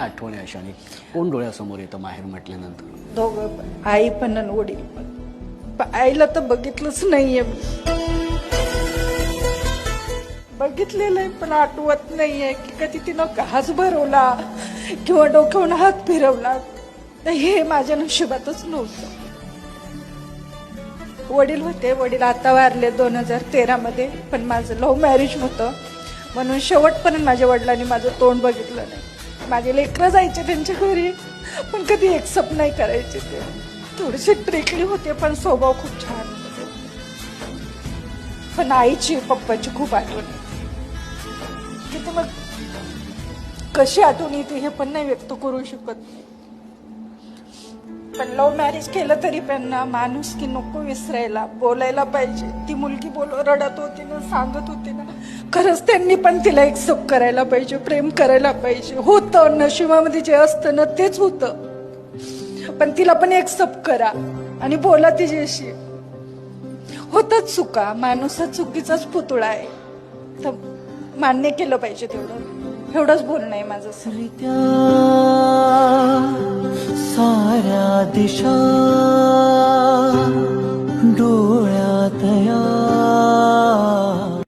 आठवण आहे अशा आणि कोण डोळ्यासमोर येतं माहेर म्हटल्यानंतर? दोघं पण, आई पण आणि वडील पण. आईला तर बघितलंच नाहीये मी. बघितलेलं आहे पण आठवत नाहीये की कधी तिनं घास भरवला किंवा डोक्यावरून हात फिरवला. तर हे माझ्या नशिबातच नव्हतं. वडील होते, वडील आता वारले 2013 मध्ये, पण माझं लव्ह मॅरेज होतं म्हणून शेवटपर्यंत माझ्या वडिलांनी माझं तोंड बघितलं नाही. माझे लेकरं जायचे त्यांच्या घरी पण कधी एक्सेप्ट नाही करायचे. ते थोडेसे ट्रिकली होते पण स्वभाव खूप छान होते. पण आईची पप्पाची खूप आठवण येते. किती मग कशी आठवण येते हे पण नाही व्यक्त करू शकत. पण लव्ह मॅरेज केलं तरी पण ना माणूस की नको विसरायला, बोलायला पाहिजे. ती मुलगी रडत होती ना, सांगत होती ना, खरंच त्यांनी पण तिला एक्सेप्ट करायला पाहिजे, प्रेम करायला पाहिजे. होतं नशिबामध्ये जे असतं ना तेच होतं, पण तिला पण एक्सेप्ट करा आणि बोला तिच्याशी. होतच चुका, माणूस हा चुकीचाच पुतळा आहे, तर मान्य केलं पाहिजे. एवढंच बोलणं आहे माझं. साऱ्या दिशा डोळ्या